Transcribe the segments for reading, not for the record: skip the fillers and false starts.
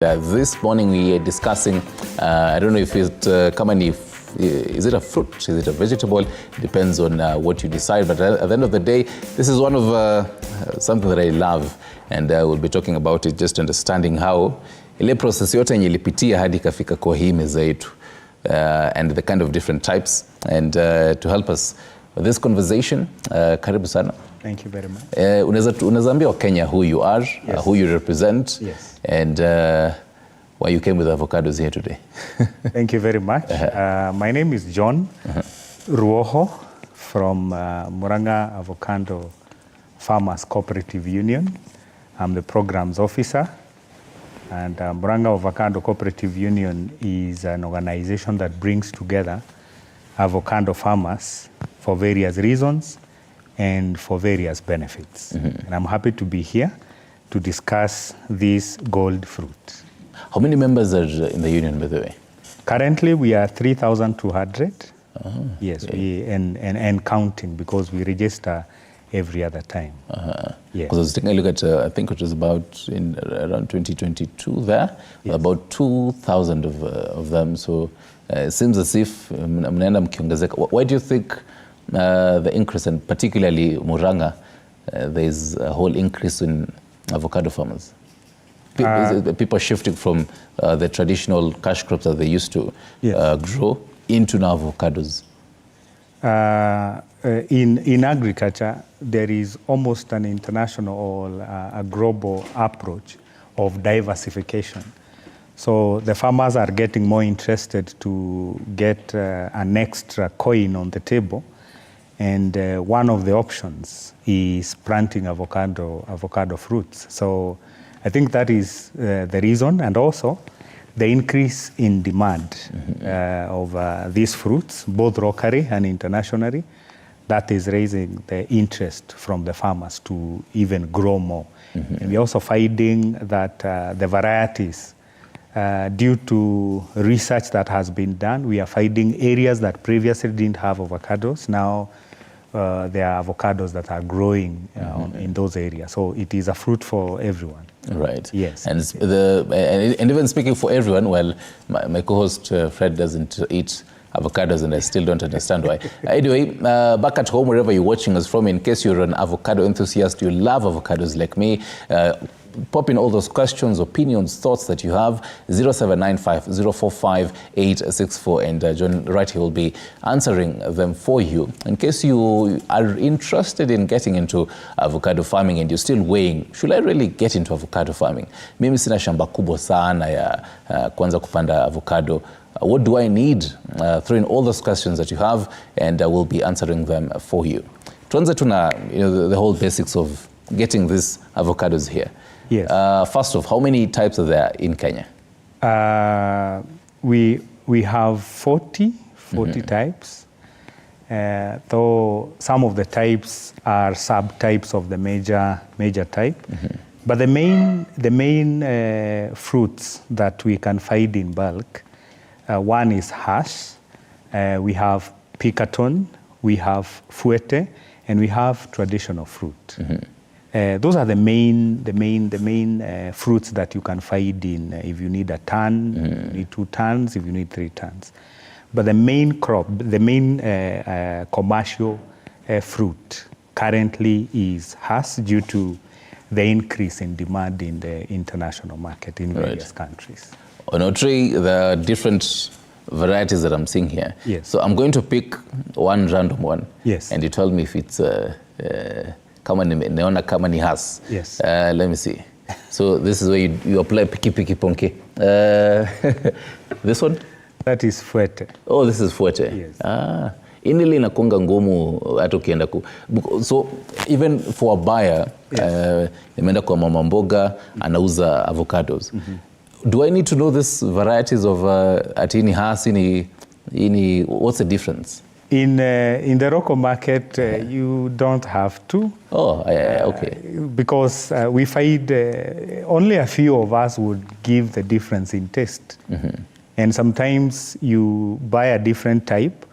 This morning we are discussing, I don't know if it's is it a fruit, is it a vegetable? It depends on what you decide. But at the end of the day, this is one of something that I love, and we'll be talking about it, just understanding how ile process yote yenye ilipitia hadi kafika kwa hii meza yetu, and the kind of different types. And to help us with this conversation, karibu sana. Thank you very much. Unaweza ambia Kenya who you are, yes, who you represent, yes, and why you came with Avocados here today. Thank you very much. My name is John Ruoho from Muranga Avocado Farmers Cooperative Union. I'm the programs officer, and Muranga Avocado Cooperative Union is an organization that brings together avocado farmers for various reasons and for various benefits. And I'm happy to be here to discuss this gold fruit. How many members are in the union, by the way? Currently, we are 3,200. Yes, okay. and counting, because we register every other time. Yes. Because I was taking a look at, I think it was about around 2022 there, yes, about 2,000 of them. So it seems as if mnaenda mkiongezeka. Why do you think the increase, and particularly Muranga, there is a whole increase in avocado farmers? People shifting from the traditional cash crops that they used to, yes, grow into now avocados. In agriculture, there is almost an international or a global approach of diversification. So the farmers are getting more interested to get an extra coin on the table. And one of the options is planting avocado fruits. So I think that is the reason, and also the increase in demand of these fruits, both locally and internationally, that is raising the interest from the farmers to even grow more. And we're also finding that the varieties, due to research that has been done, we are finding areas that previously didn't have avocados. Now there are avocados that are growing in those areas. So it is a fruit for everyone. Right. Yes. And and even speaking for everyone, well, my co-host Fred doesn't eat avocados, and I still don't understand why. Anyway, back at home, wherever you're watching us from, in case you're an avocado enthusiast, you love avocados like me, pop in all those questions, opinions, thoughts that you have, 0795-045-864, and John right here will be answering them for you. In case you are interested in getting into avocado farming and you're still weighing, should I really get into avocado farming? Mimi sina shamba kubwa sana ya kwanza kupanda avocado. What do I need? Throw in all those questions that you have, and we'll be answering them for you. Tuanze tuna, the whole basics of getting these avocados here. Yes. First off, how many types are there in Kenya? We have 40 types, though some of the types are subtypes of the major type. But the main fruits that we can find in bulk, one is hash, we have picaton, we have fuete, and we have traditional fruit. Those are the main fruits that you can find in if you need a ton, you need 2 tons, if you need 3 tons. But the main crop, the main commercial fruit currently is hash, due to the increase in demand in the international market in various countries. On our tree, there are different varieties that I'm seeing here. Yes. So I'm going to pick one random one. Yes. And you tell me if it's kama ni has. Yes. Let me see. So this is where you apply piki ponke. This one? That is fuete. Oh, this is fuete. Yes. Inili inakonga ngumu hata ukienda ku. So even for a buyer, nimeenda kwa mama mboga anauza avocados. Do I need to know these varieties of atini hasi ini, what's the difference? In the local market, you don't have to. Oh, okay. Because we find only a few of us would give the difference in taste. And sometimes you buy a different type,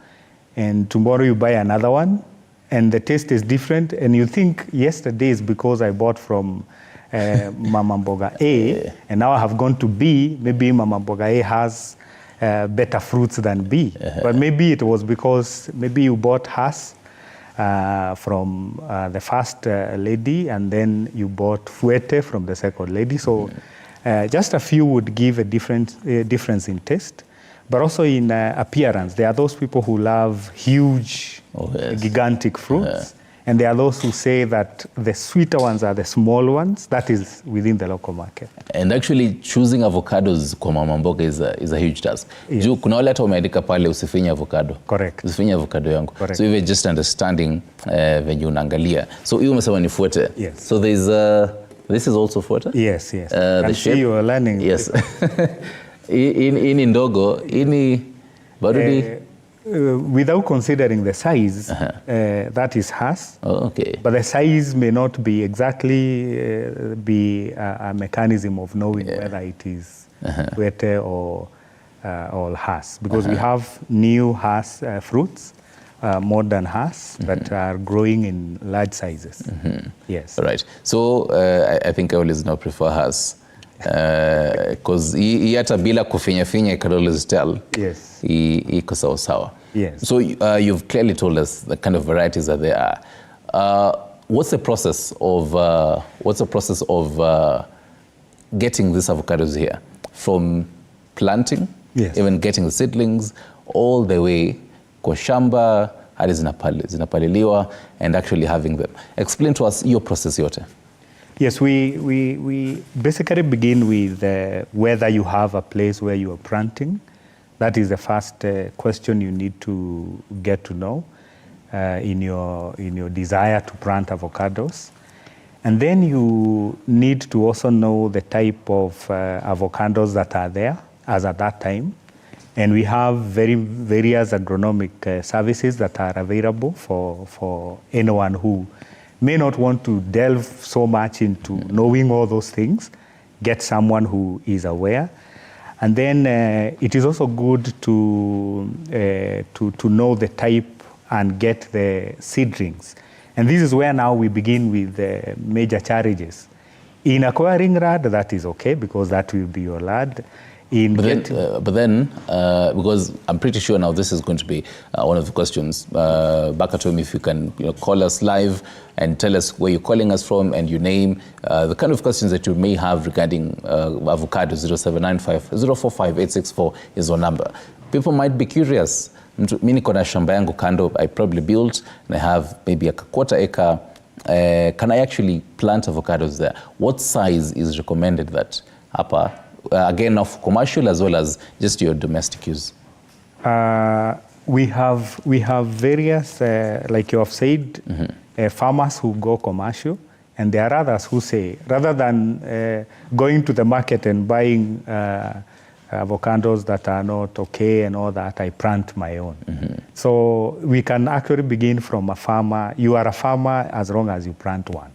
and tomorrow you buy another one, and the taste is different, and you think yesterday is because I bought from Mama Mboga A, and now I have gone to B, maybe Mama Mboga A has better fruits than B. But maybe it was because maybe you bought hers from the first lady, and then you bought fuete from the second lady. So just a few would give a difference in taste, but also in appearance. There are those people who love huge, gigantic fruits. And there are those who say that the sweeter ones are the small ones. That is within the local market. And actually choosing avocados kwa Mama Mboga is a huge task. Yes. Juu kuna wale hata umeandika pale usifinye avocado. Correct. Usifinye avocado yangu. Correct. So even just understanding venye unaangalia. So hiyo umesema ni fuete. Yes. So this is also fuete? Yes, yes. The shape, you are learning. Yes. Ini ndogo, ini barudi. Without considering the size, that is hers. Oh, okay. But the size may not be exactly be a mechanism of knowing whether it is fuete or hers. Because we have new hers fruits, modern hers, that are growing in large sizes. Yes. All right. So I think I always now prefer hers. Because hii hata bila kufinya I can always tell. Yes. Iko sawa sawa. Yes. So you've clearly told us the kind of varieties that there are. What's the process of getting these avocados here, from planting, yes, even getting the seedlings, all the way kwa shamba hadi zinapaliliwa and actually having them? Explain to us your process yote. Yes, we basically begin with whether you have a place where you are planting. That is the first question you need to get to know in your desire to plant avocados. And then you need to also know the type of avocados that are there as at that time. And we have various agronomic services that are available for anyone who may not want to delve so much into knowing all those things. Get someone who is aware. And then it is also good to know the type and get the seedlings. And this is where now we begin with the major challenges. In acquiring RAD, that is okay, because that will be your land. But then, because I'm pretty sure now this is going to be one of the questions, back at home, if you can call us live and tell us where you're calling us from and your name, the kind of questions that you may have regarding avocado. 0795-045-864 is our number. People might be curious. Mimi niko na shamba yangu kando, I probably built, and I have maybe a quarter acre. Can I actually plant avocados there? What size is recommended that hapa? Again, of commercial as well as just your domestic use? We have various, like you have said, farmers who go commercial, and there are others who say, rather than going to the market and buying avocados that are not okay and all that, I plant my own. So we can actually begin from a farmer. You are a farmer as long as you plant one.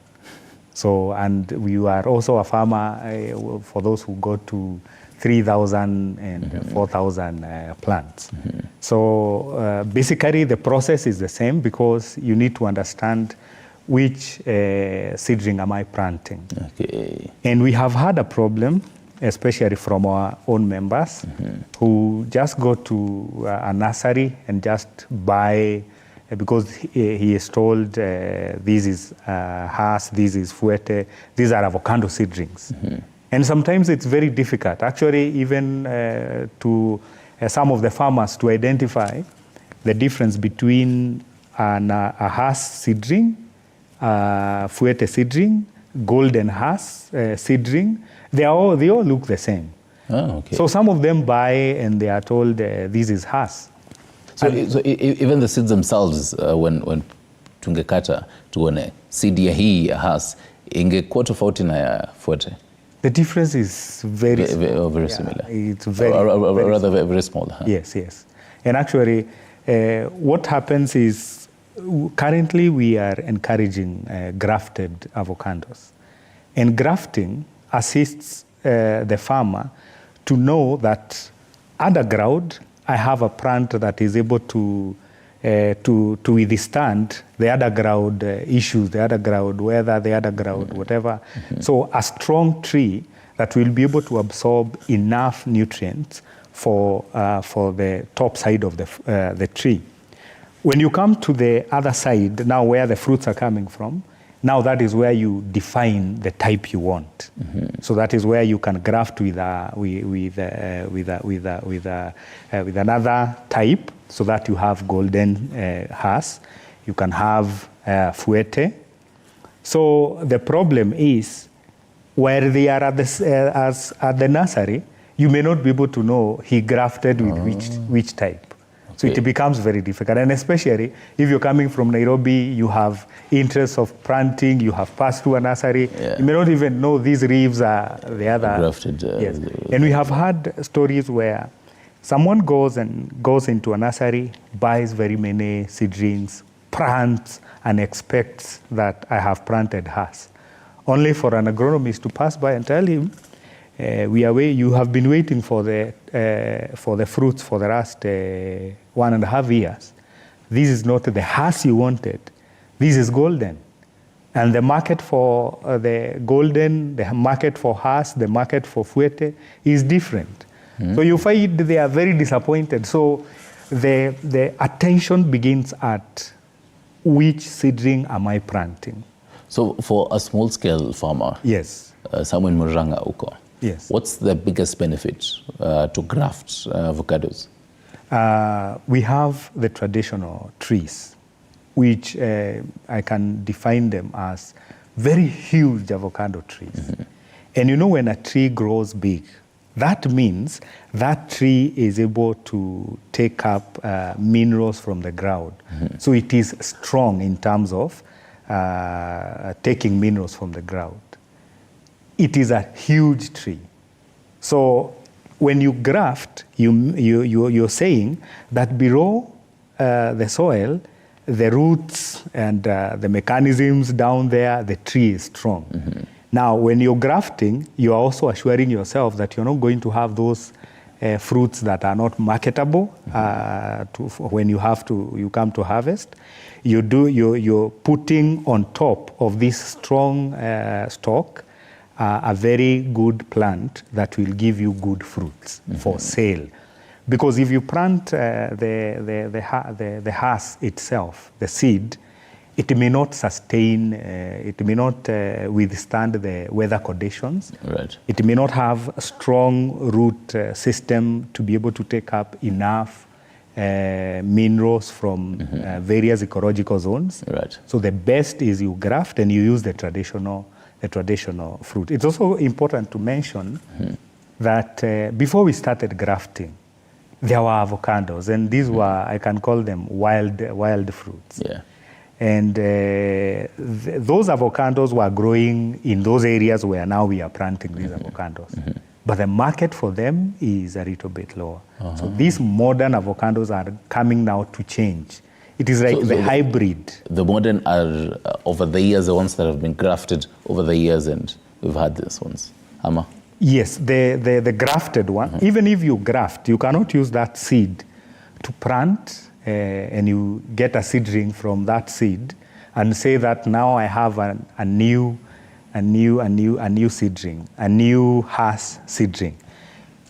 So, and you are also a farmer for those who go to 3,000 and 4,000 plants. So basically the process is the same, because you need to understand which seedling am I planting. Okay. And we have had a problem, especially from our own members, who just go to a nursery and just buy, because he is told this is Hass, this is Fuete, these are avocado seedlings. And sometimes it's very difficult, actually, even to some of the farmers to identify the difference between a Hass seedling, Fuete seedling, golden Hass seedling. They all look the same. Oh, okay. So some of them buy and they are told this is Hass. So even the seeds themselves, when tungekata tuone seed ya hii ya Hass ingekuwa tofauti na ya Fuete? The difference is very small. Very similar. It's very small. Huh? Yes, yes. And actually, what happens is currently we are encouraging grafted avocados. And grafting assists the farmer to know that underground I have a plant that is able to to withstand the underground issues, the underground weather, the underground whatever. So a strong tree that will be able to absorb enough nutrients for the top side of the tree. When you come to the other side, now where the fruits are coming from, now that is where you define the type you want. So that is where you can graft with another type, so that you have golden Hass. You can have Fuerte. So the problem is, where they are at the nursery, you may not be able to know he grafted with which type. So it becomes very difficult, and especially if you're coming from Nairobi, you have interest of planting, you have passed through a nursery, you may not even know these leaves are the other. Grafted. Yes. And we have had stories where someone goes into a nursery, buys very many seedlings, plants, and expects that I have planted Hass, only for an agronomist to pass by and tell him, you have been waiting for the fruits for the last 1.5 years. This is not the Hass you wanted. This is golden. And the market for the golden, the market for Hass, the market for Fuerte is different. So you find they are very disappointed. So the attention begins at which seedling am I planting? So for a small-scale farmer, yes, someone in Muranga Uko, yes, what's the biggest benefit to graft avocados? We have the traditional trees, which I can define them as very huge avocado trees. And you know, when a tree grows big, that means that tree is able to take up minerals from the ground. So it is strong in terms of taking minerals from the ground. It is a huge tree. So when you graft, you're saying that below the soil, the roots and the mechanisms down there, the tree is strong. Now, when you're grafting, you're also assuring yourself that you're not going to have those fruits that are not marketable when you come to harvest. You're putting on top of this strong stock a very good plant that will give you good fruits for sale. Because if you plant the Hass itself, the seed, it may not sustain, it may not withstand the weather conditions. Right. It may not have a strong root system to be able to take up enough minerals from various ecological zones. Right. So the best is you graft and you use the traditional fruit. It's also important to mention that before we started grafting, there were avocados, and these were, I can call them wild fruits. Yeah. And those avocados were growing in those areas where now we are planting these avocados. But the market for them is a little bit lower. So these modern avocados are coming now to change. It is like the hybrid. The modern are, over the years, the ones that have been grafted over the years, and we've had these ones. Ama? Yes, the grafted one. Even if you graft, you cannot use that seed to plant and you get a seedling from that seed and say that now I have a new seedling, a new Hass seedling.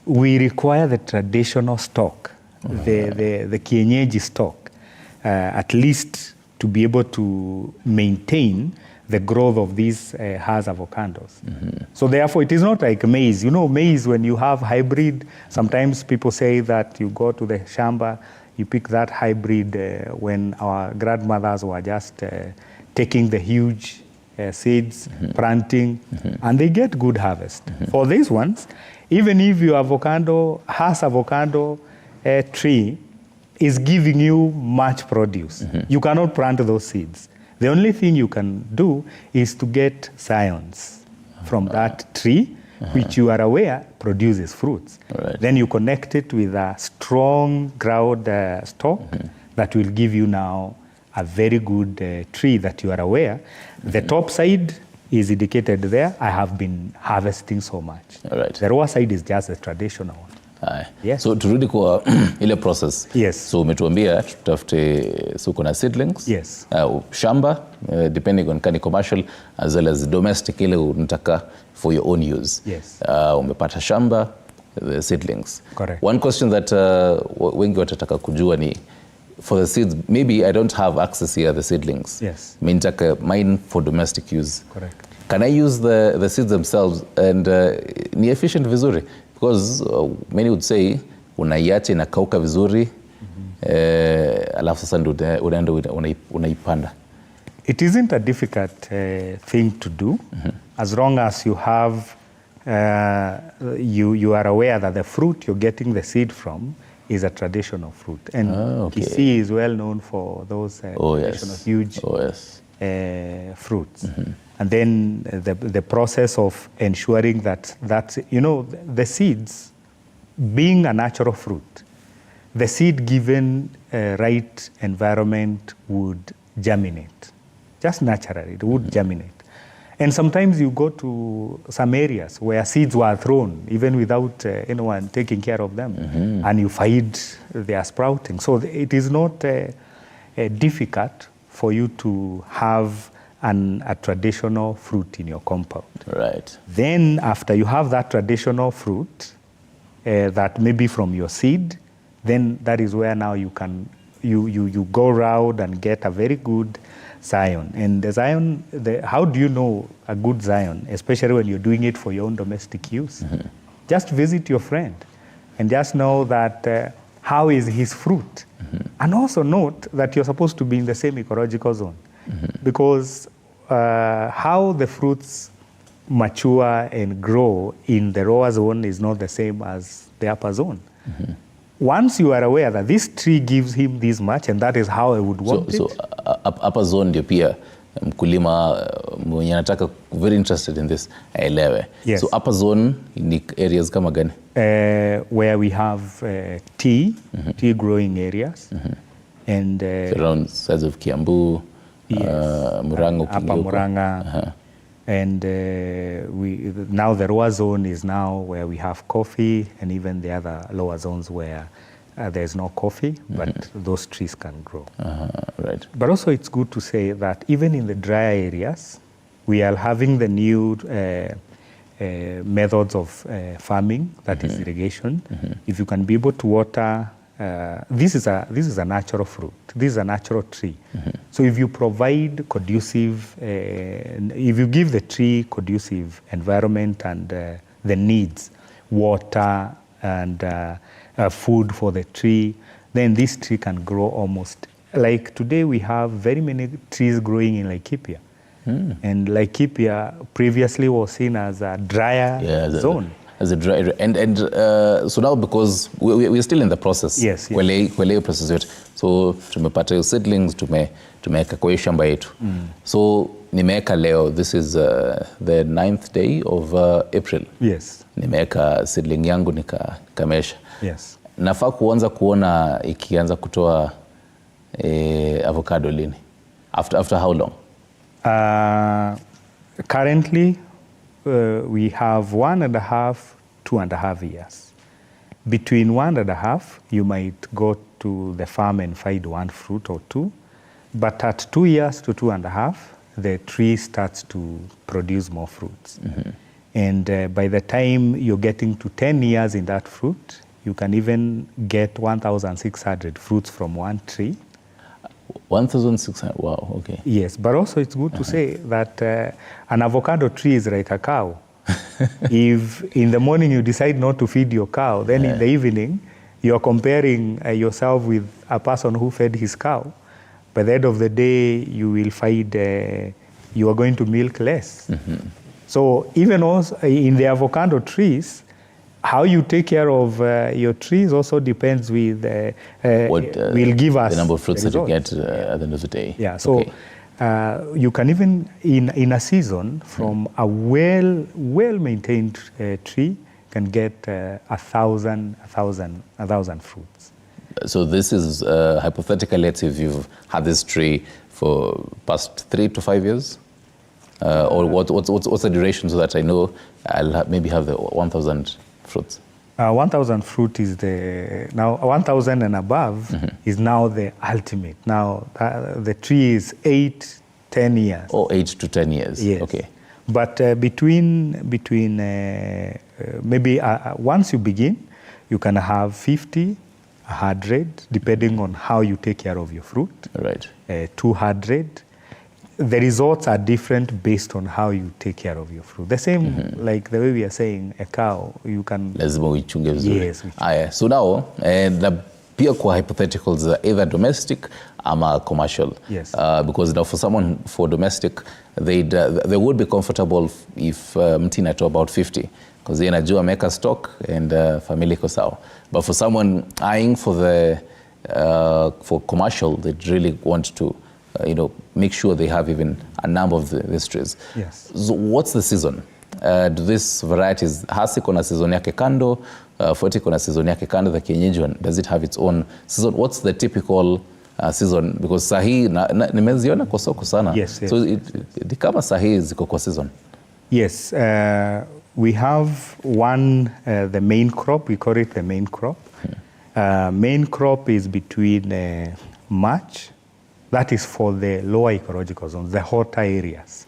We require the traditional stock, the kienyeji stock, at least to be able to maintain the growth of these Hass avocados. So therefore, it is not like maize. You know, maize, when you have hybrid, sometimes people say that you go to the shamba, you pick that hybrid when our grandmothers were just taking the huge seeds, planting, and they get good harvest. For these ones, even if your Hass avocado tree is giving you much produce, you cannot plant those seeds. The only thing you can do is to get scions from that tree, which you are aware produces fruits. Right. Then you connect it with a strong ground stock that will give you now a very good tree that you are aware. The top side is indicated there. I have been harvesting so much. Right. The lower side is just the traditional one. Yes. So turudi kwa ile process. Yes. So umetuambia tutafute, so kuna seedlings. Yes. Shamba, depending on kani commercial as well as domestic ile unataka for your own use. Yes. Umepata shamba, the seedlings. Correct. One question that wengi watataka kujua ni, for the seeds, maybe I don't have access here, the seedlings. Yes. Nitaka mine for domestic use. Correct. Can I use the seeds themselves and ni efficient vizuri? Because many would say unaiacha inakauka vizuri, alafu sasa ndio unaenda unaipanda. It isn't a difficult thing to do, as long as you have you are aware that the fruit you're getting the seed from is a traditional fruit, and Kisii is well known for those traditional huge fruits. And then the process of ensuring that the seeds, being a natural fruit, the seed given right environment would germinate, just naturally, it would germinate. And sometimes you go to some areas where seeds were thrown, even without anyone taking care of them, and you find they are sprouting. So it is not difficult for you to have a traditional fruit in your compound. Right. Then after you have that traditional fruit, that maybe from your seed, then that is where now you can you go around and get a very good Zion. And the Zion, how do you know a good Zion, especially when you're doing it for your own domestic use? Just visit your friend and just know that how is his fruit. And also note that you're supposed to be in the same ecological zone. Because how the fruits mature and grow in the lower zone is not the same as the upper zone. Once you are aware that this tree gives him this much and that is how I would want it. So upper zone ndio pia mkulima mwenye anataka, very interested in this aelewe. Yes. So upper zone ni areas kama gani? Where we have tea growing areas. And around sides of Kiambu, Murang'a, Upper Murang'a. And now the lower zone is now where we have coffee, and even the other lower zones where there's no coffee, but those trees can grow. Right. But also it's good to say that even in the drier areas, we are having the new methods of farming, that is irrigation. If you can be able to water, this is a natural fruit. This is a natural tree. So if you provide conducive, if you give the tree conducive environment and the needs, water and food for the tree, then this tree can grow almost. Like today we have very many trees growing in Laikipia. And Laikipia previously was seen as a drier zone. As a dry, and so now because we're still in the process. Yes. Kwele process yetu. So tumepata hiyo seedlings, tumeweka kwa shamba yetu. So nimeweka leo, this is the 9th day of April. Yes. Nimeweka seedling yangu nikamesha. Yes. Nafaa kuanza kuona ikianza kutoa avocado lini? After how long? Currently, we have 1.5, 2.5 years. Between 1.5, you might go to the farm and find one fruit or two. But at 2 years to 2.5, the tree starts to produce more fruits. And by the time you're getting to 10 years in that fruit, you can even get 1,600 fruits from one tree. 1,600, wow, okay. Yes, but also it's good to say that an avocado tree is like a cow. If in the morning you decide not to feed your cow, then in the evening you're comparing yourself with a person who fed his cow. By the end of the day, you will find you are going to milk less. So even also in the avocado trees, how you take care of your trees also depends with what will give us the number of fruits that you get at the end of the day. Yeah, so you can even in a season from a well-maintained tree can get 1,000 fruits. So this is hypothetical. Let's say if you've had this tree for past 3 to 5 years, or what's the duration so that I know I'll maybe have the 1,000 fruits? 1,000 fruit is now 1,000 and above is now the ultimate. Now the tree is 8-10 years. Oh, 8 to 10 years. Yes. Okay. But between maybe once you begin, you can have 50, 100, depending on how you take care of your fruit. Right. 200. The results are different based on how you take care of your fruit. The same, like the way we are saying, a cow, you can... Lazima uichunge vizuri. Yes. Aya, so now, na pia kwa hypotheticals, either domestic ama commercial. Yes. Because now for domestic, they would be comfortable if mtina to about 50. Because they najua ameweka stock and family iko sawa. But for someone eyeing for commercial, they'd really want to make sure they have even a number of these trees. Yes. So what's the season? Do these varieties, hasi kuna season yake kando, 40 kuna season yake kando, the kienyeji one, does it have its own season? What's the typical season? Because sahi, nimeziona kwa soko sana. Yes, yes. So di kama sahi ziko kwa season? Yes. We have one, the main crop, we call it the main crop. Main crop is between March, that is for the lower ecological zones, the hotter areas,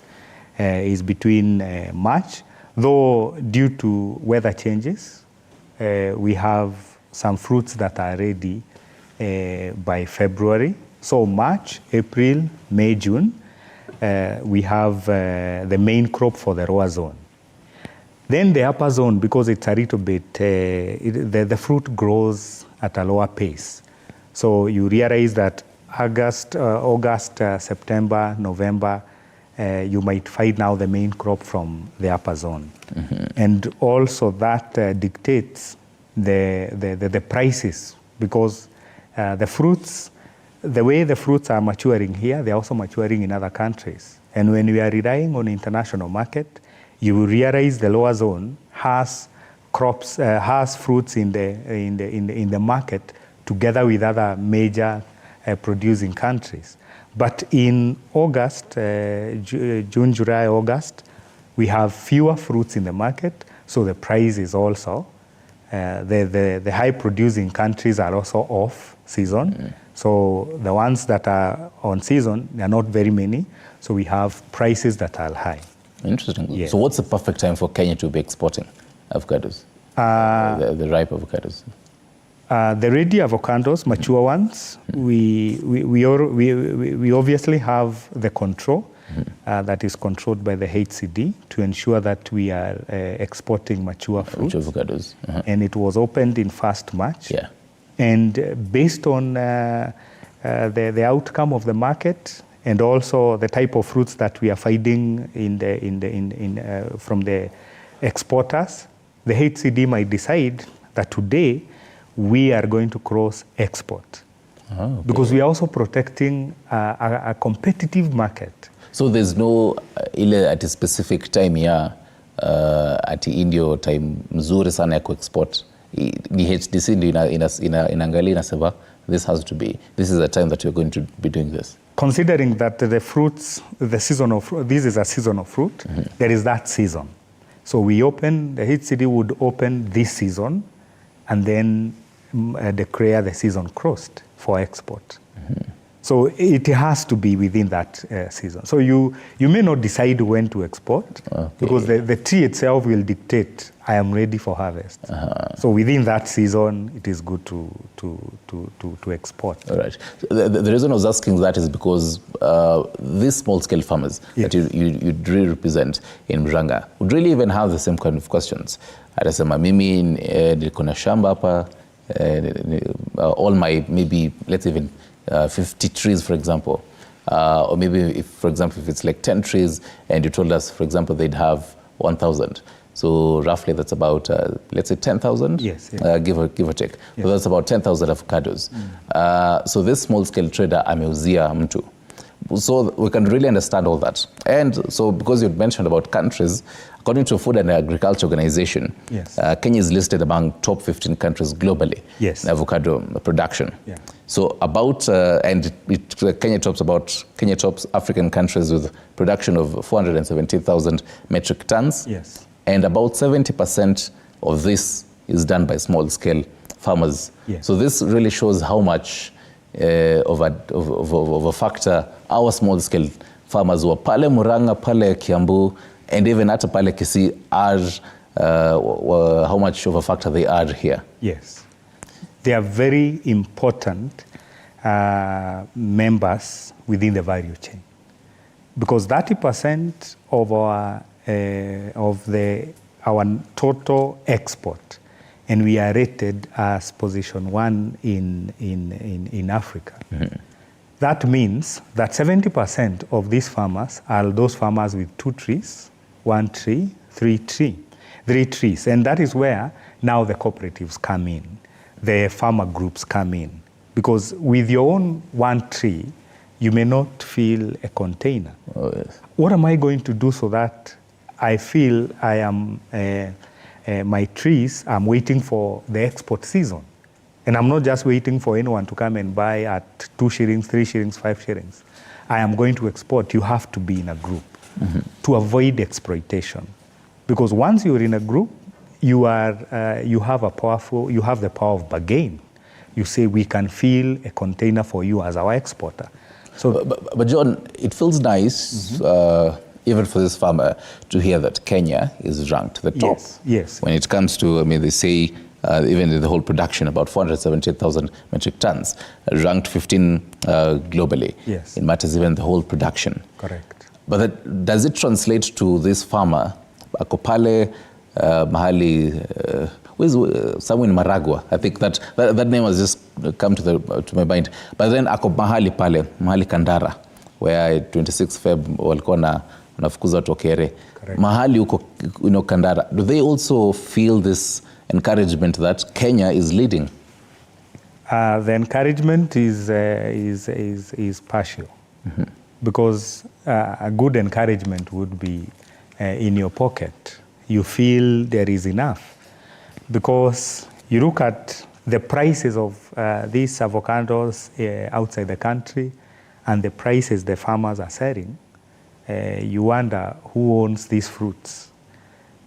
is between March. Though due to weather changes, we have some fruits that are ready by February. So March, April, May, June, we have the main crop for the lower zone. Then the upper zone, because it's a little bit, the fruit grows at a lower pace. So you realize that August, September, November, you might find now the main crop from the upper zone. And also that dictates the prices, because the fruits, the way the fruits are maturing here, they're also maturing in other countries. And when we are relying on international market, you will realize the lower zone has crops, has fruits in the market together with other major producing countries. But in August, June, July, August, we have fewer fruits in the market, so the price is also, the high producing countries are also off season. So the ones that are on season, they are not very many, so we have prices that are high. Interesting. Yeah. So what's the perfect time for Kenya to be exporting avocados, the ripe avocados? The ready avocados, mature ones, we obviously have the control that is controlled by the HCD to ensure that we are exporting mature fruits. Mature avocados. And it was opened in 1st March. Yeah. And based on the outcome of the market and also the type of fruits that we are finding from the exporters, the HCD might decide that today we are going to cross export. Okay. Because we are also protecting a competitive market. So there's no ile at a specific time ya at Indio time mzuri sana ya kuexport. Ni HDC ndio inaangalia inasema this is the time that you're going to be doing this. Considering that the fruits, the season of this is a season of fruit, there is that season. So the HCD would open this season and then declare the season crossed for export. So it has to be within that season. So you may not decide when to export, because the tree itself will dictate, I am ready for harvest. So within that season, it is good to export. All right. The reason I was asking that is because these small-scale farmers that you really represent in Murang'a would really even have the same kind of questions. Atasema mimi niko na shamba hapa, all my, maybe, let's even 50 trees, for example. Or maybe, for example, if it's like 10 trees and you told us, for example, they'd have 1,000. So roughly that's about, let's say 10,000? Yes. Give or take. Yes. So that's about 10,000 avocados. So this small-scale trader ameuzia mtu. So we can really understand all that. And so because you mentioned about countries, according to Food and Agriculture Organization, Kenya is listed among top 15 countries globally in avocado production. Yeah. So about, Kenya tops African countries with production of 417,000 metric tons. Yes. And about 70% of this is done by small-scale farmers. Yes. So this really shows how much of a factor our small-scale farmers were pale Murang'a, pale Kiambu, and even at pale Kisii are, how much of a factor they are here. Yes. They are very important members within the value chain, because 30% of our total export, and we are rated as position 1 in Africa. Mm-hmm. That means that 70% of these farmers are those farmers with 2 trees, 1 tree, 3 trees, and that is where now the cooperatives come in, the farmer groups come in, because with your own 1 tree, you may not fill a container. Oh, yes. What am I going to do so that I feel I am, my trees, I'm waiting for the export season? And I'm not just waiting for anyone to come and buy at 2 shillings, 3 shillings, 5 shillings. I am going to export. You have to be in a group to avoid exploitation. Because once you're in a group, you have the power of bargain. You say, we can fill a container for you as our exporter. So, but John, it feels nice, even for this farmer, to hear that Kenya is ranked the top. Yes. When it comes to, I mean, they say, even in the whole production, about 478,000 metric tons, ranked 15 globally. Yes. It matters even the whole production. Correct. But does it translate to this farmer, Akopale, mahali, somewhere in Maragua? I think that name has just come to my mind. But then mahali Kandara, where 26 Feb walikuwa wanafukuza watu Okere. Mahali huko, Kandara, do they also feel this encouragement that Kenya is leading? The encouragement is partial, because a good encouragement would be in your pocket. You feel there is enough, because you look at the prices of these avocados outside the country and the prices the farmers are selling. You wonder who owns these fruits,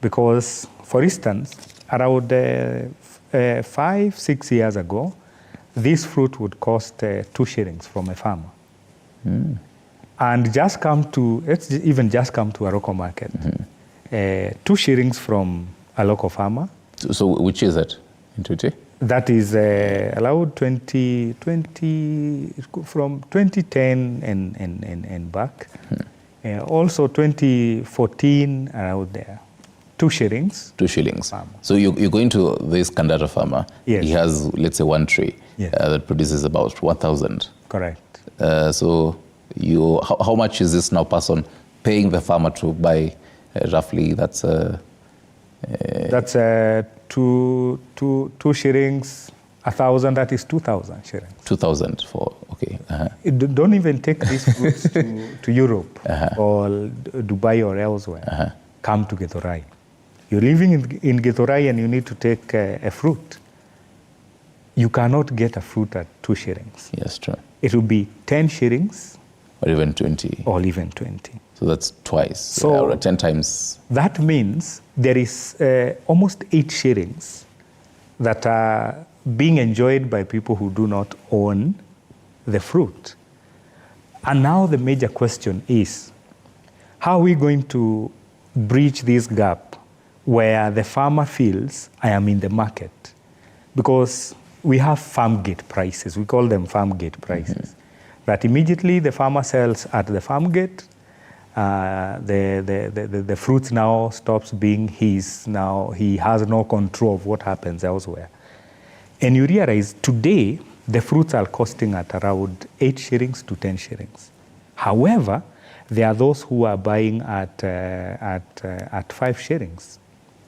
because, for instance, around 5-6 years ago, this fruit would cost 2 shillings from a farmer. And let's even just come to a local market. 2 shillings from a local farmer. So which is it in Twitter? That is allowed 20 from 2010 and back. Also 2014 around there. 2 shillings. 2 shillings. Farmer. So you're going to this Kandara farmer. Yes. He has, let's say, 1 tree. Yes. That produces about 1,000. Correct. So how much is this now person paying the farmer to buy roughly? That's 2 shillings, 1,000. That is 2,000 shillings. 2,000 for, okay. Don't even take these fruits to Europe or Dubai or elsewhere. Come to Githurai. You're living in Githurai and you need to take a fruit. You cannot get a fruit at 2 shillings. Yes, true. It will be 10 shillings. Or even 20. Or even 20. So that's twice. So or 10 times. That means there is almost 8 shillings that are being enjoyed by people who do not own the fruit. And now the major question is, how are we going to bridge this gap where the farmer feels I am in the market? Because we have farm gate prices. We call them farm gate prices. That immediately the farmer sells at the farm gate, the fruit now stops being his. Now he has no control of what happens elsewhere. And you realize today the fruits are costing at around 8 shillings to 10 shillings. However, there are those who are buying at 5 shillings.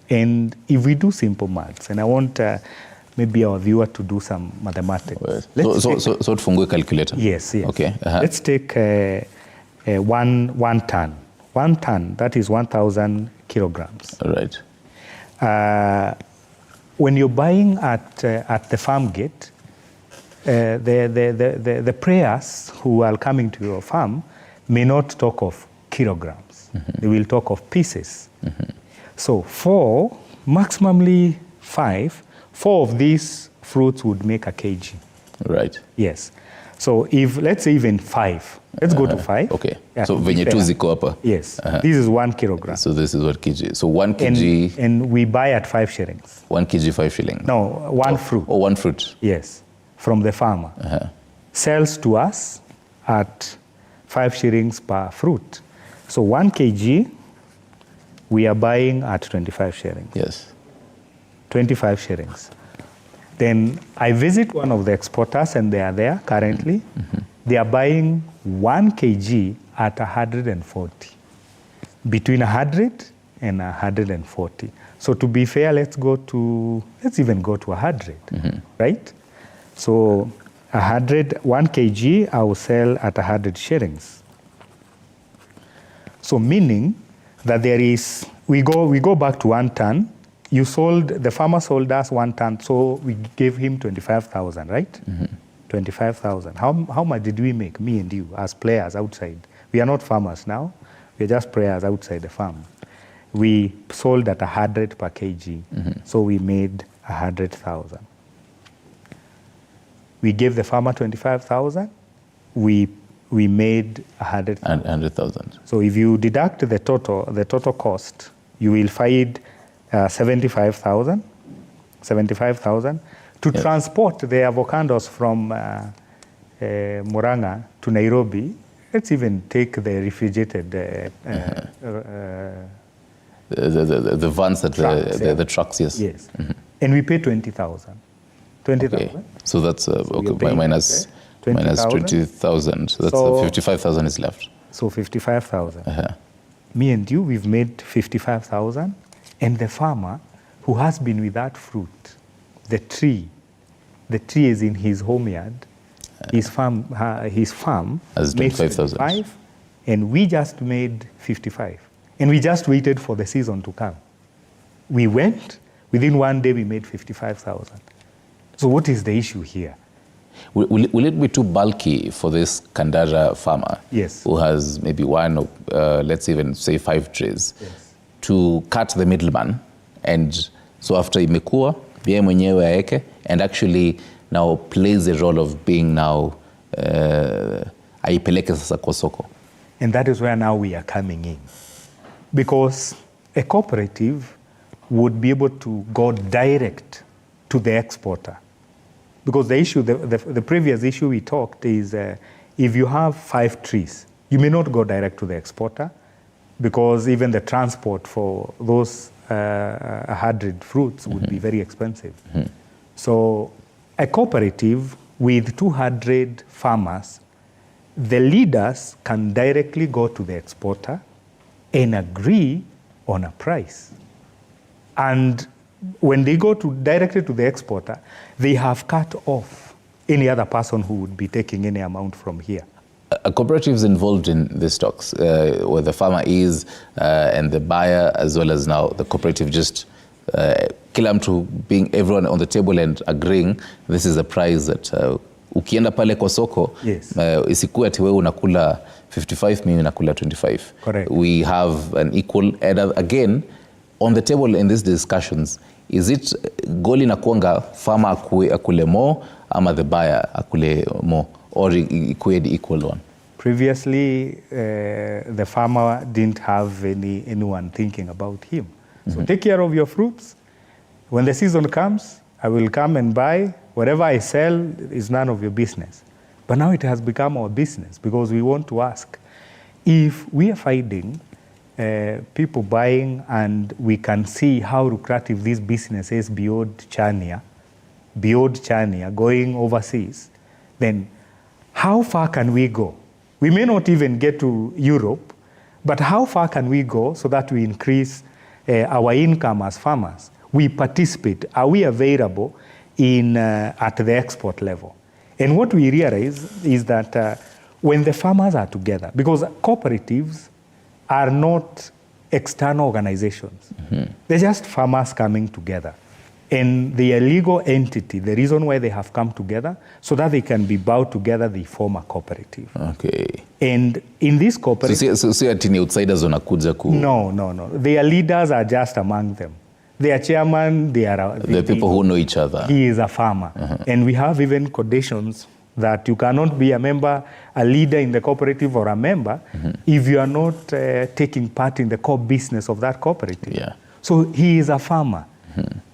And if we do simple maths, and I want maybe our viewer to do some mathematics. So tufungue calculator. Yes. Okay. Let's take one ton. 1 ton, that is 1,000 kilograms. All right. When you're buying at the farm gate, the prayers who are coming to your farm may not talk of kilograms. They will talk of pieces. So maximally 5, 4 of these fruits would make a kg. Right. Yes. So if, let's say even 5, let's go to 5. Okay. Yeah, So venye tu ziko hapa. Yes. This is 1 kilogram. So this is what kg. So 1 kg. And we buy at 5 shillings. 1 kg 5 shillings. No, one fruit. Oh, one fruit. Yes, from the farmer. Sells to us at 5 shillings per fruit. So 1 kg, we are buying at 25 shillings. Yes. 25 shillings. Then I visit one of the exporters and they are there currently. They are buying 1 kg at 140. Between 100 and 140. So to be fair, let's even go to 100, right? So 1 kg, I will sell at 100 shillings. So meaning that we go back to 1 ton. The farmer sold us 1 ton, so we gave him 25,000, right? 25,000. How much did we make, me and you, as players outside? We are not farmers now. We are just players outside the farm. We sold at 100 per kg, so we made 100,000. We gave the farmer 25,000. We made 100,000. So if you deduct the total cost, you will find 75,000 to transport the avocados from Murang'a to Nairobi. Let's even take the refrigerated the vans that trucks, the trucks, yes. Yes. And we pay 20,000. 20,000. Okay. So that's minus 20,000. So that's 55,000 is left. So 55,000. Me and you, we've made 55,000. And the farmer who has been with that fruit, the tree is in his home yard, his farm as 25,000. And we just made 55. And we just waited for the season to come. We went, within 1 day we made 55,000. So what is the issue here? Will it be too bulky for this Kandara farmer? Yes. Who has maybe one or let's even say 5 trays? Yes. To cut the middleman, and so after imekuwa yeye mwenyewe aeke, and actually now plays the role of being now aipeleke sasa kwa soko. And that is where now we are coming in, because a cooperative would be able to go direct to the exporter, because the issue, the previous issue we talked is if you have 5 trees, you may not go direct to the exporter, because even the transport for those 100 fruits would be very expensive. So a cooperative with 200 farmers, the leaders can directly go to the exporter and agree on a price. And when they go directly to the exporter, they have cut off any other person who would be taking any amount from here. A cooperative is involved in the stocks, where the farmer is and the buyer, as well as now the cooperative, just kila mtu being everyone on the table and agreeing this is the price that ukienda pale kwa soko, isikuwe ati wewe unakula 55, mimi nakula 25. Correct. We have an equal, and again on the table in these discussions, is it goal inakuanga farmer akule more ama the buyer akule more, or ikuwe the equal one? Previously, the farmer didn't have anyone thinking about him. So take care of your fruits. When the season comes, I will come and buy. Whatever I sell is none of your business. But now it has become our business, because we want to ask, if we are finding people buying and we can see how lucrative this business is beyond Chania, going overseas, then how far can we go? We may not even get to Europe, but how far can we go so that we increase our income as farmers? We participate. Are we available at the export level? And what we realize is that when the farmers are together, because cooperatives are not external organizations, they're just farmers coming together. And they are a legal entity. The reason why they have come together, so that they can be bound together, they form a cooperative. Okay. And in this cooperative... So ati ni outsiders wanakuja ku... No. Their leaders are just among them. Their chairman, the people who know each other. He is a farmer. And we have even conditions that you cannot be a member, a leader in the cooperative or a member if you are not taking part in the core business of that cooperative. Yeah. So he is a farmer.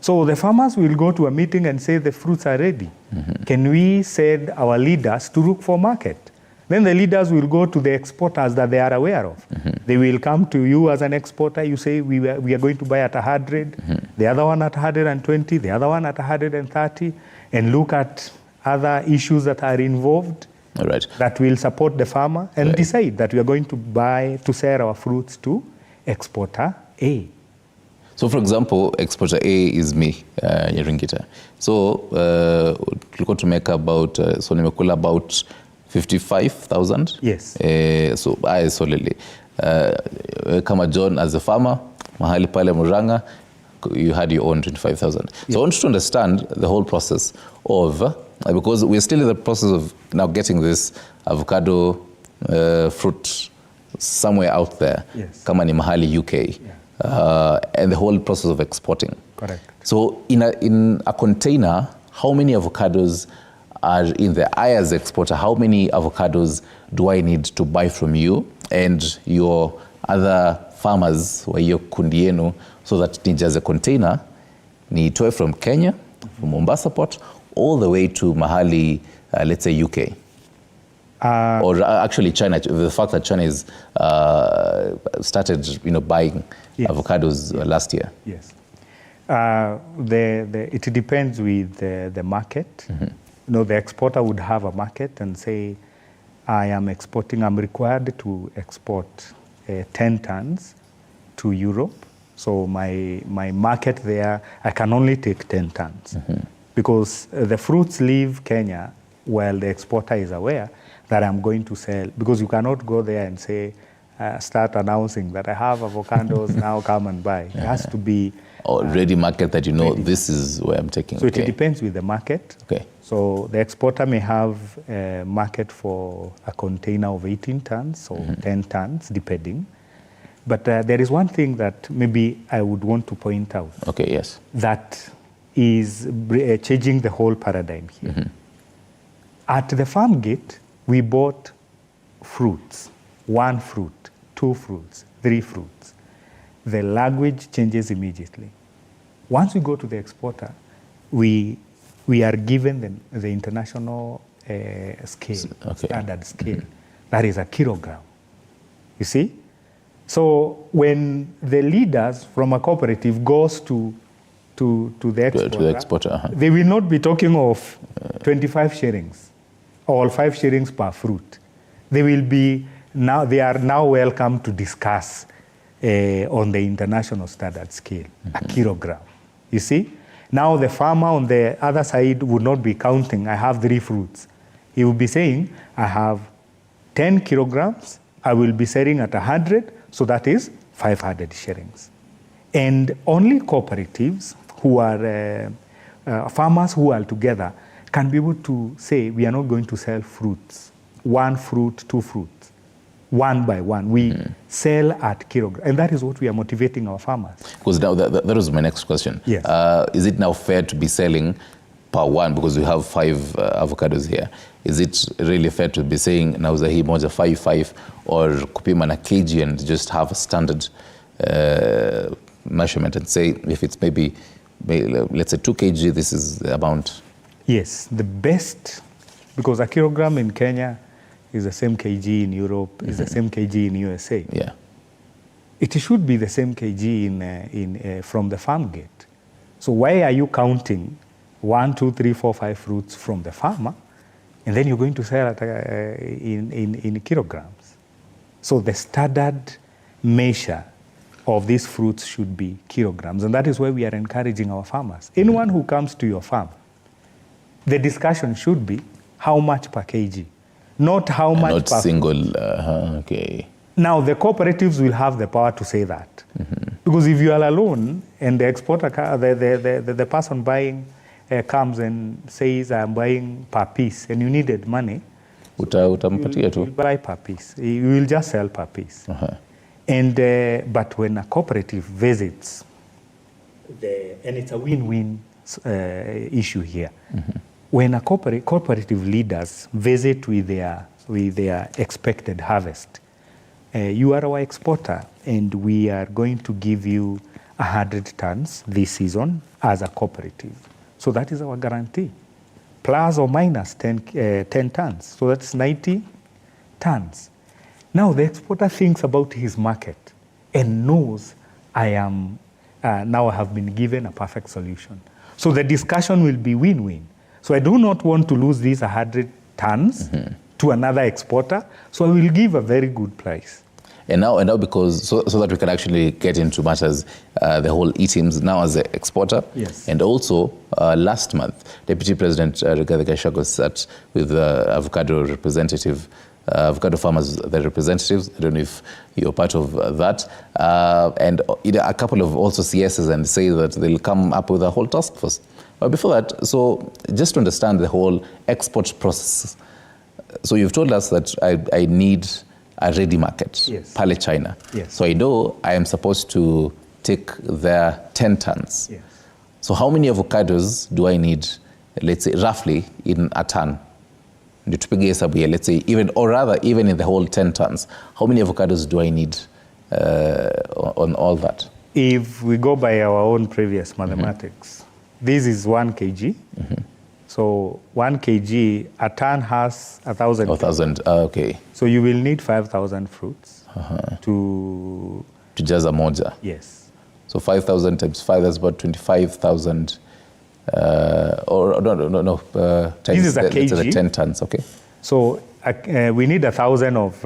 So the farmers will go to a meeting and say the fruits are ready. Can we send our leaders to look for market? Then the leaders will go to the exporters that they are aware of. They will come to you as an exporter. You say, we are going to buy at 100, the other one at 120, the other one at 130, and look at other issues that are involved that will support the farmer and decide that we are going to sell our fruits to exporter A. So, for example, exporter A is me, Nyeringita. So, we're going to make about, so nimekula about 55,000. Yes. So, I solely. Kama John as a farmer, mahali pale Muranga, you had your own 25,000. So, I want you to understand the whole process of, because we're still in the process of now getting this avocado fruit somewhere out there. Yes. Kama ni mahali UK. Yeah. And the whole process of exporting. Correct. So in a container, how many avocados are in there? I as exporter, how many avocados do I need to buy from you and your other farmers wa hiyo kundi yenu, so that nijaze container nitoe from Kenya, from Mombasa port, all the way to mahali, let's say UK? Or actually China, the fact that China is started, buying avocados last year. Yes. It depends with the market. The exporter would have a market and say, I'm required to export 10 tons to Europe. So my market there, I can only take 10 tons. Because the fruits leave Kenya while the exporter is aware that I'm going to sell, because you cannot go there and say, start announcing that I have avocados, now come and buy. It has to be ready market that this is where I'm taking. So it depends with the market. Okay. So the exporter may have a market for a container of 18 tons or 10 tons, depending. But there is one thing that maybe I would want to point out. Okay, yes. That is changing the whole paradigm here. At the farm gate, we bought fruits, 1 fruit, 2 fruits, 3 fruits. The language changes immediately. Once we go to the exporter, we are given the international scale, standard scale. That is a kilogram. You see? So when the leaders from a cooperative goes to the exporter, they will not be talking of 25 shillings or 5 shillings per fruit. They are now welcome to discuss on the international standard scale, a kilogram. You see? Now the farmer on the other side would not be counting, I have 3 fruits. He will be saying, I have 10 kilograms, I will be selling at 100, so that is 500 shillings. And only cooperatives who are farmers who are together can be able to say, we are not going to sell fruits, 1 fruit, 2 fruits, one by one. We sell at kilogram. And that is what we are motivating our farmers. Because now that was my next question. Yes. Is it now fair to be selling per one, because we have 5 avocados here? Is it really fair to be saying nauza hii moja 5 or kupima na kg and just have a standard measurement and say if it's maybe let's say 2 kg, this is the amount? Yes, the best, because a kilogram in Kenya is the same kg in Europe, is the same kg in USA. Yeah. It should be the same kg from the farm gate. So why are you counting 1, 2, 3, 4, 5 fruits from the farmer, and then you're going to sell it in kilograms? So the standard measure of these fruits should be kilograms, and that is why we are encouraging our farmers. Anyone who comes to your farm, the discussion should be how much per kg, not how much not per single. Okay. Now the cooperatives will have the power to say that, because if you are alone and the exporter, the person buying comes and says, I'm buying per piece, and you needed money, utampatia tu. You buy per piece. You will just sell per piece. And but when a cooperative visits and it's a win-win issue here. When a cooperative leaders visit with their expected harvest, you are our exporter, and we are going to give you 100 tons this season as a cooperative. So that is our guarantee, plus or minus 10 tons. So that's 90 tons. Now the exporter thinks about his market and knows now I have been given a perfect solution. So the discussion will be win-win. So I do not want to lose these 100 tons to another exporter, so I will give a very good price. And now because, so that we can actually get into matters, the whole E-teams now as an exporter. Yes. And also, last month, Deputy President Rigathi Gachagua sat with the avocado representative, avocado farmers, the representatives. I don't know if you're part of that. And a couple of also CSs, and say that they'll come up with a whole task force. But before that, so just to understand the whole export process. So you've told us that I need a ready market, yes. Pale China. Yes. So I know I am supposed to take their 10 tons. Yes. So how many avocados do I need, let's say roughly in a ton? Let's say even in the whole 10 tons, how many avocados do I need on all that? If we go by our own previous mathematics, this is 1 kg. So 1 kg, a ton has 1,000. 1,000, okay. So you will need 5,000 fruits to jaza moja. Yes. So 5,000 times 5, that's about 25,000. No. This is a kg. 10 tons, okay. So we need 1,000 of,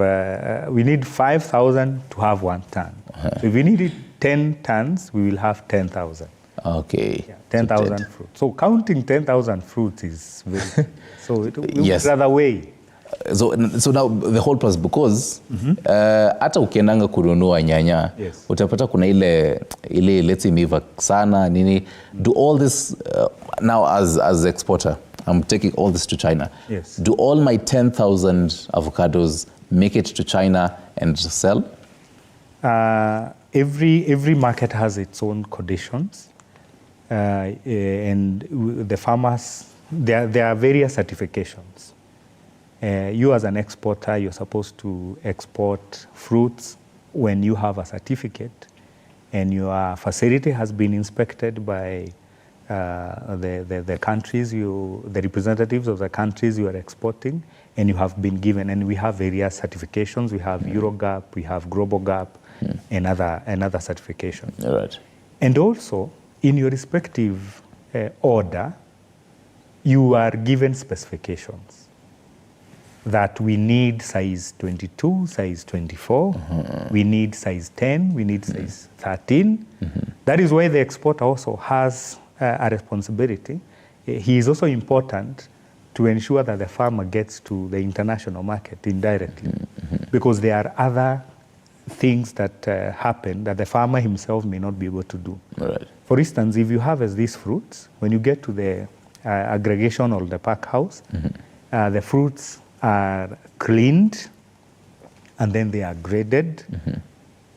we need 5,000 to have 1 ton. So if we need 10 tons, we will have 10,000. Okay. Yeah, 10,000 fruits. So counting 10,000 fruits is very, so it will yes. rather way. So now the whole process, because hata ukiendanga kununua nyanya, yes. utapata kuna ile let's say imeiva sana nini. Do all this now as exporter, I'm taking all this to China. Yes. Do all my 10,000 avocados make it to China and sell? Every market has its own conditions. And the farmers, there are various certifications. You as an exporter, you're supposed to export fruits when you have a certificate and your facility has been inspected by the countries, the representatives of the countries you are exporting, and you have been given, and we have various certifications. We have EuroGAP, we have GlobalGAP, and other certifications. All right. And also, in your respective order, you are given specifications that we need size 22, size 24, we need size 10, we need size 13. That is why the exporter also has a responsibility. He is also important to ensure that the farmer gets to the international market indirectly, because there are other things that happen that the farmer himself may not be able to do. Right. For instance, if you harvest these fruits, when you get to the aggregation or the pack house, the fruits are cleaned and then they are graded.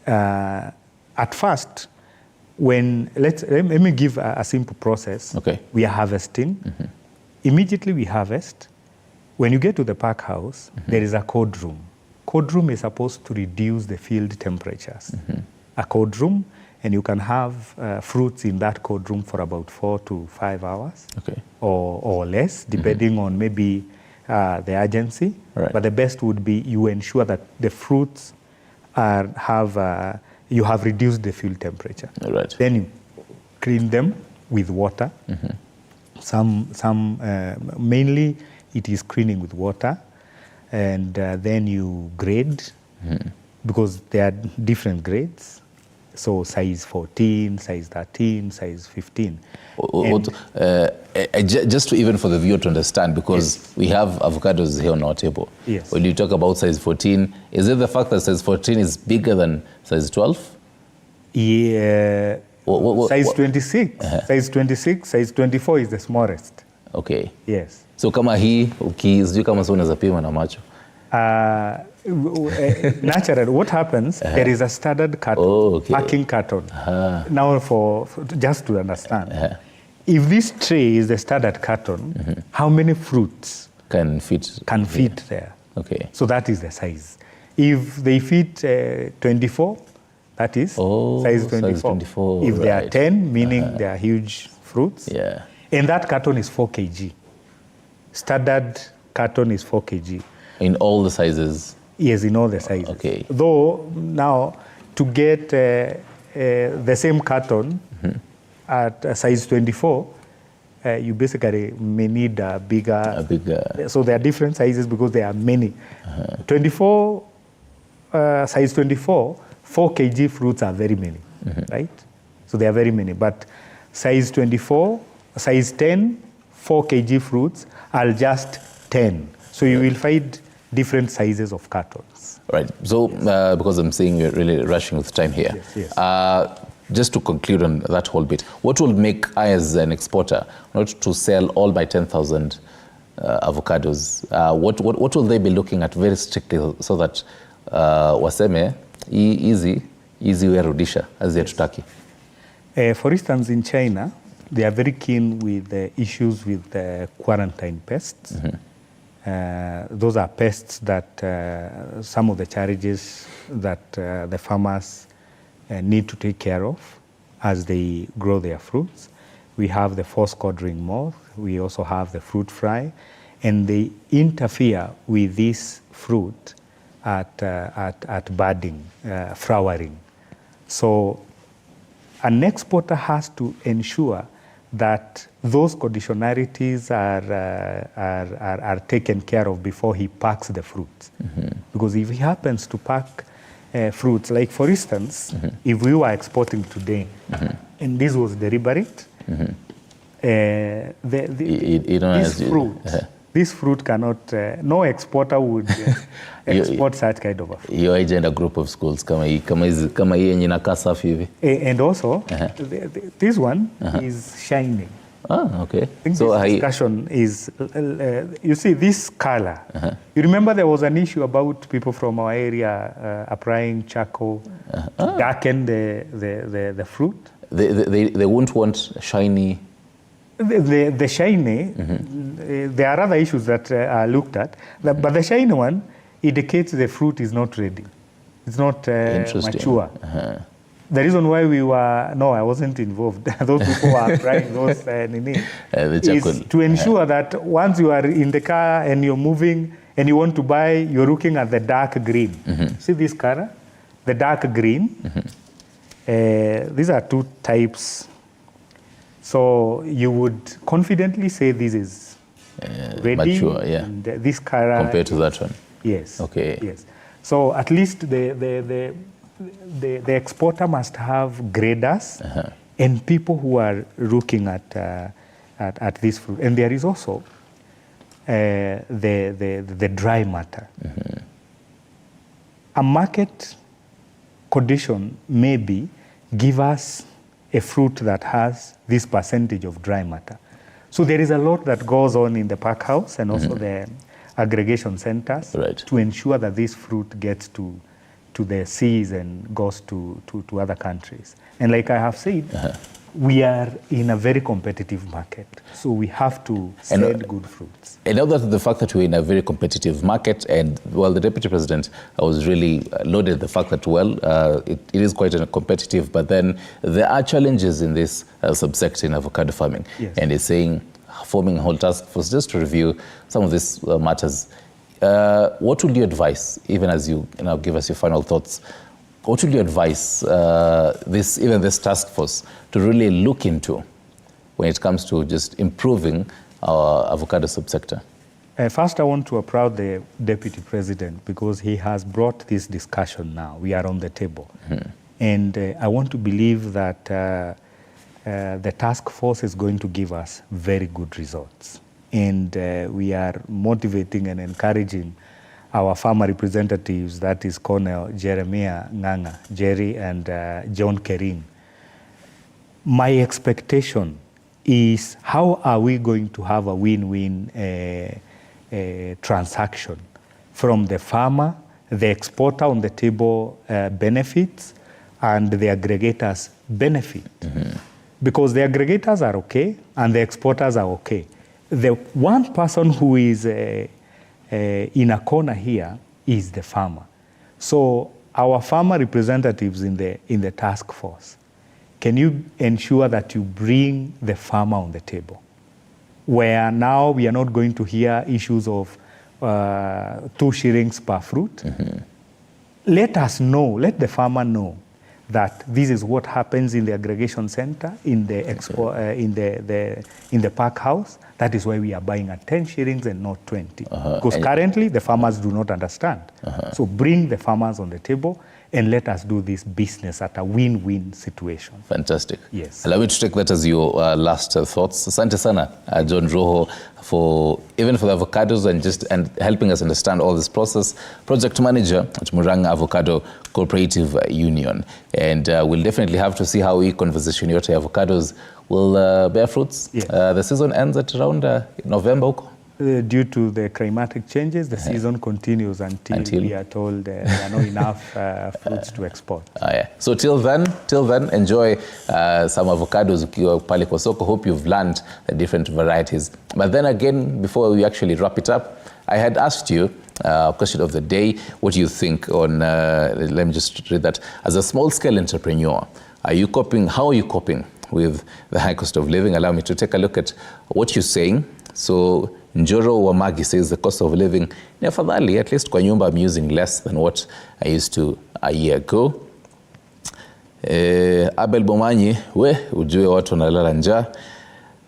At first, let me give a simple process. Okay. We are harvesting. Immediately we harvest. When you get to the pack house, there is a cold room. Cold room is supposed to reduce the field temperatures. A cold room, and you can have fruits in that cold room for about 4 to 5 hours, okay, or less, depending on maybe the urgency. Right. But the best would be you ensure that the fruits you have reduced the field temperature. Right. Then you clean them with water. Mainly it is cleaning with water. And then you grade, because there are different grades. So size 14, size 13, size 15. Just even for the viewer to understand, because yes, we have avocados here on our table. Yes. When you talk about size 14, is it the fact that size 14 is bigger than size 12? Yeah. Size 26. Size 26, size 24 is the smallest. Okay. Yes. So kama hii, sijui kama sio unaweza pima na macho. Naturally, what happens, there is a standard carton, packing carton. Now, just to understand, if this tray is the standard carton, how many fruits can fit there? Okay. So that is the size. If they fit 24, that is size 24. Size 24. If they are 10, meaning they are huge fruits. Yeah. And that carton is 4 kg. Standard carton is 4 kg. In all the sizes? Yes, in all the sizes. Okay. Though now, to get the same carton at a size 24, you basically may need a bigger. So there are different sizes because there are many. 24, size 24, 4 kg fruits are very many, right? So there are very many. But size 24, size 10, 4 kg fruits are just 10. So you will find different sizes of cartons. Right. So because I'm seeing we're really rushing with time here, yes. Just to conclude on that whole bit, what will make I as an exporter not to sell all my 10,000 avocados? What will they be looking at very strictly so that waseme easy uyarudisha haziyatutaki? For instance, in China, they are very keen with the issues with the quarantine pests. Those are pests that some of the challenges that the farmers need to take care of as they grow their fruits. We have the force-cod ring moth. We also have the fruit fly, and they interfere with this fruit at budding, flowering. So an exporter has to ensure that those conditionalities are taken care of before he packs the fruits. Because if he happens to pack fruits, like for instance, if we were exporting today, and this was deliberate, this fruit cannot, no exporter would export such kind of a fruit. Your agent a group of schools kama hii yenye inakaa safi hivi. And also, this one is shiny. Okay. So this discussion is, you see this color. You remember there was an issue about people from our area applying charcoal to darken the fruit? They won't want shiny. The shiny, there are other issues that are looked at, but the shiny one indicates the fruit is not ready. It's not mature. The reason why I wasn't involved. Those people were applying those is to ensure that once you are in the car and you're moving and you want to buy, you're looking at the dark green. See this color? The dark green. These are two types. So you would confidently say this is ready, mature, and this color compared to that one. Yes. Okay. Yes. So at least the exporter must have graders and people who are looking at this fruit. And there is also the dry matter. A market condition maybe give us a fruit that has this percentage of dry matter. So there is a lot that goes on in the pack house and also the aggregation centers to ensure that this fruit gets to the seas and goes to other countries. And like I have said, we are in a very competitive market. So we have to sell good fruits. And now that the fact that we're in a very competitive market, and well, the Deputy President was really lauded the fact that, well, it is quite competitive, but then there are challenges in this subsector in avocado farming. Yes. And he's saying, forming a whole task force just to review some of these matters. What would you advise, even as you give us your final thoughts, what would you advise this task force to really look into when it comes to just improving our avocado subsector? First, I want to applaud the Deputy President because he has brought this discussion now. We are on the table. And I want to believe that the task force is going to give us very good results. And we are motivating and encouraging our farmer representatives, that is Colonel Jeremiah Nganga, Jerry, and John Kering. My expectation is how are we going to have a win-win transaction from the farmer, the exporter on the table benefits, and the aggregators benefit. Because the aggregators are okay and the exporters are okay. The one person who is in a corner here is the farmer. So our farmer representatives in the task force, can you ensure that you bring the farmer on the table? Where now we are not going to hear issues of 2 shillings per fruit. Let us know, let the farmer know that this is what happens in the aggregation center, in the in the pack house. That is why we are buying at 10 shillings and not 20. Because currently the farmers do not understand. So bring the farmers on the table and let us do this business at a win-win situation. Fantastic. Yes. Allow me to take that as your last thoughts. Asante sana, John Roho, for even for the avocados and helping us understand all this process. Project manager at Murang'a Avocado Cooperative Union. And we'll definitely have to see how we conversation yote avocados will bear fruits. Yes. The season ends at around November. Due to the climatic changes, the season continues until we are told there are not enough fruits to export. So till then, enjoy some avocados ukiwa pale kwa soko. Hope you've learned the different varieties. But then again, before we actually wrap it up, I had asked you question of the day. What do you think on, let me just read that. As a small-scale entrepreneur, how are you coping with the high cost of living? Allow me to take a look at what you're saying. So Njoro Wamagi says the cost of living ni afadhali, at least kwa nyumba I'm using less than what I used to a year ago. Abel Bomanyi, ujue watu wanalala njaa.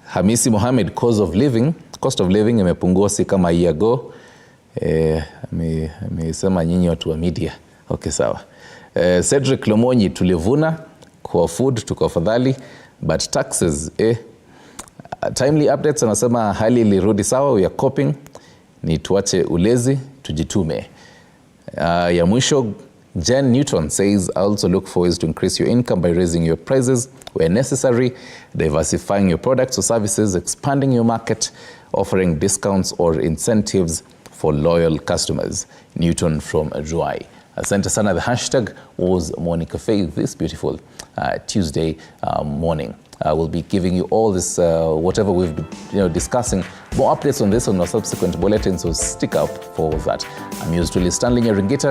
Hamisi Mohamed, cost of living imepungua si kama a year ago. Amesema nyinyi watu wa media. Okay, sawa. Cedric Lomonyi, tulivuna kwa food tuko afadhali, but taxes timely updates anasema hali ilirudi sawa, we are coping, ni tuache ulezi tujitume. Ya mwisho, Jen Newton says, I also look for ways to increase your income by raising your prices where necessary, diversifying your products or services, expanding your market, offering discounts or incentives for loyal customers. Newton from Ruai. Asante sana. The hashtag was Morning Cafe this beautiful Tuesday morning. We'll be giving you all this, whatever we've been discussing. More updates on this on our subsequent bulletins, so stick up for that. I'm yours truly, Stanley Nyaringita.